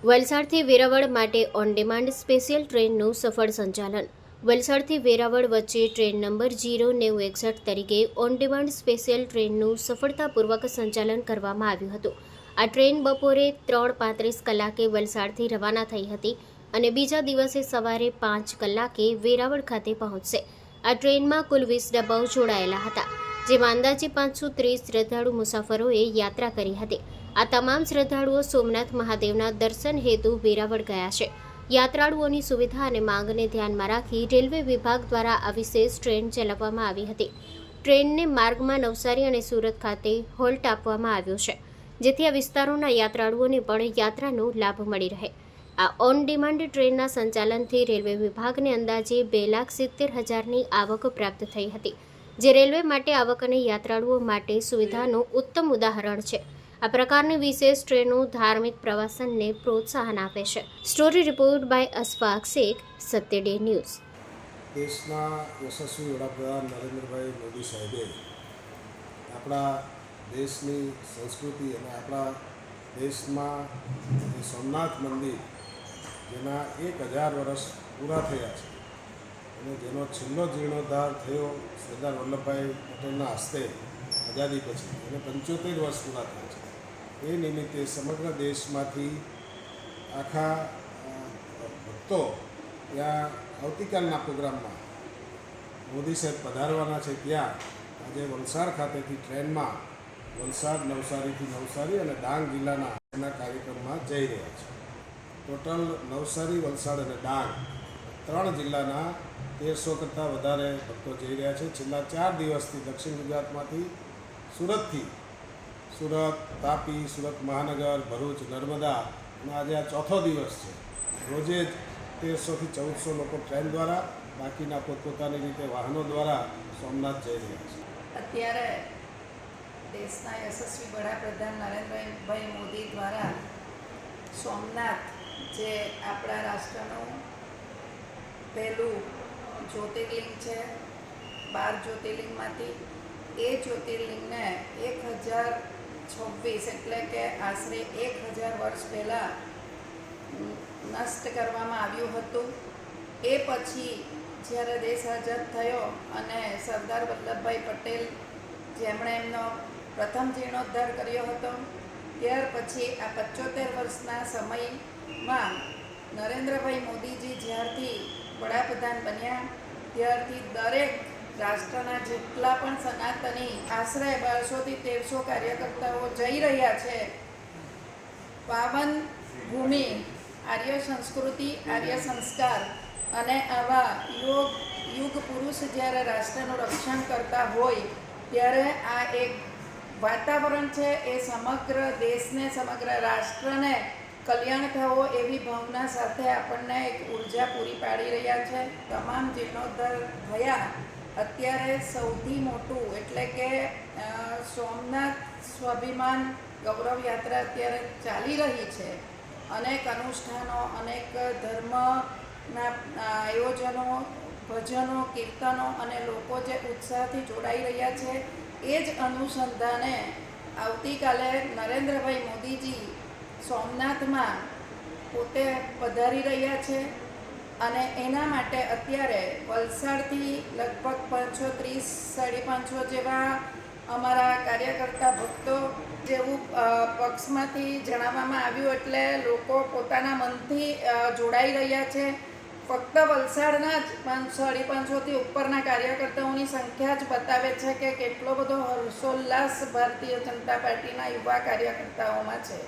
વલસાડથી વેરાવળ માટે on demand special ટ્રેનનું સફળ સંચાલન. વલસાડથી વેરાવળ વચ્ચે ટ્રેન નંબર 0961 તરીકે ઓન ડિમાન્ડ સ્પેશિયલ ટ્રેનનું સફળતાપૂર્વક સંચાલન કરવામાં આવ્યું હતું. આ ટ્રેન બપોરે 3:35 કલાકે વલસાડથી રવાના થઈ હતી અને બીજા દિવસે સવારે 5 કલાકે વેરાવળ ખાતે પહોંચશે. આ ટ્રેનમાં કુલ 20 ડબ્બાઓ જોડાયેલા હતા, જેમાં અંદાજે 530 શ્રદ્ધાળુ મુસાફરોએ યાત્રા કરી હતી. આ તમામ શ્રદ્ધાળુઓ સોમનાથ મહાદેવના દર્શન હેતુ વેરાવળ ગયા છે. યાત્રાળુઓની સુવિધા અને માંગને ધ્યાનમાં રાખી રેલવે વિભાગ દ્વારા આ વિશેષ ટ્રેન ચલાવવામાં આવી હતી. ટ્રેનને માર્ગમાં નવસારી અને સુરત ખાતે હોલ્ટ આપવામાં આવ્યો છે, જેથી આ વિસ્તારોના યાત્રાળુઓને પણ યાત્રાનો લાભ મળી રહે. આ ઓન ડિમાન્ડ ટ્રેનના સંચાલનથી રેલવે વિભાગને અંદાજે 2,70,000ની આવક પ્રાપ્ત થઈ હતી, જે રેલવે માટે આવક અને યાત્રાળુઓ માટે સુવિધાનું ઉત્તમ ઉદાહરણ છે. આ પ્રકારની વિશેષ ટ્રેનો ધાર્મિક પ્રવાસનને પ્રોત્સાહન આપે છે. Story report by Ashfaq Shaikh, Satya day news. દેશના યશસ્વી વડાપ્રધાન નરેન્દ્રભાઈ મોદી સાહેબે આપણા દેશની સંસ્કૃતિ અને આપણા દેશમાં જે સોમનાથ મંદિર, જેના 1000 વર્ષ પૂરા થયા છે અને જેનો છેલ્લો જીર્ણોદ્ધાર થયો સરદાર વલ્લભભાઈ પટેલના હસ્તે આઝાદી પછી, એને 75 વર્ષ પૂરા થયા છે. એ નિમિત્તે સમગ્ર દેશમાંથી આખા ભક્તો ત્યાં આવતીકાલના પ્રોગ્રામમાં મોદી સાહેબ પધારવાના છે. ત્યાં આજે વલસાડ ખાતેથી ટ્રેનમાં વલસાડ, નવસારીથી નવસારી અને ડાંગ જિલ્લાના એના કાર્યક્રમમાં જઈ રહ્યા છે. ટોટલ નવસારી, વલસાડ અને ડાંગ 3 જિલ્લાના 1300 કરતાં વધારે ભક્તો જઈ રહ્યા છે. છેલ્લા 4 દિવસથી દક્ષિણ ગુજરાતમાંથી સુરત, તાપી, સુરત મહાનગર, ભરૂચ, નર્મદા અને આજે આ ચોથો દિવસ છે. રોજે જ 1300થી 1400 લોકો ટ્રેન દ્વારા, બાકીના પોતપોતાની રીતે વાહનો દ્વારા સોમનાથ જઈ રહ્યા છે. અત્યારે દેશના યશસ્વી વડાપ્રધાન નરેન્દ્રભાઈ મોદી દ્વારા સોમનાથ, જે આપણા રાષ્ટ્રનું પહેલું જ્યોતિર્લિંગ છે, 12 જ્યોતિર્લિંગમાંથી એ જ્યોતિર્લિંગને 1026 એટલે કે આશરે 1000 વર્ષ પહેલાં નષ્ટ કરવામાં આવ્યું હતું. એ પછી જ્યારે દેશ આઝાદ થયો અને સરદાર વલ્લભભાઈ પટેલ, જેમણે એમનો પ્રથમ જીર્ણોદ્ધાર કર્યો હતો, ત્યાર પછી આ 75 વર્ષના સમયમાં નરેન્દ્રભાઈ મોદીજી જ્યારથી વડાપ્રધાન બન્યા ત્યારથી દરેક રાષ્ટ્રના જેટલા પણ સનાતની આશરે 1200થી 1300 કાર્યકર્તાઓ જઈ રહ્યા છે. પાવન ભૂમિ, આર્ય સંસ્કૃતિ, આર્ય સંસ્કાર અને આવા યુગ પુરુષ જ્યારે રાષ્ટ્રનું રક્ષણ કરતા હોય ત્યારે આ એક વાતાવરણ છે. એ સમગ્ર દેશને, સમગ્ર રાષ્ટ્રને કલ્યાણ થવો એવી ભાવના સાથે આપણને એક ઉર્જા પૂરી પાડી રહ્યા છે. તમામ જીર્ણોદ્ધાર થયા. અત્યારે સૌથી મોટું એટલે કે સોમનાથ સ્વાભિમાન ગૌરવ યાત્રા અત્યારે ચાલી રહી છે. અનેક અનુષ્ઠાનો, અનેક ધર્મના આયોજનો, ભજનો, કીર્તનો અને લોકો જે ઉત્સાહથી જોડાઈ રહ્યા છે, એ જ અનુસંધાને આવતીકાલે નરેન્દ્રભાઈ મોદીજી સોમનાથમાં પોતે પધારી રહ્યા છે. અને એના માટે અત્યારે વલસાડથી લગભગ 530-550 જેવા અમારા કાર્યકર્તા ભક્તો જેવું પક્ષમાંથી જણાવવામાં આવ્યું, એટલે લોકો પોતાના મનથી જોડાઈ રહ્યા છે. ફક્ત વલસાડના જ 500-550થી ઉપરના કાર્યકર્તાઓની સંખ્યા જ બતાવે છે કે કેટલો બધો હર્ષોલ્લાસ ભારતીય જનતા પાર્ટીના યુવા કાર્યકર્તાઓમાં છે.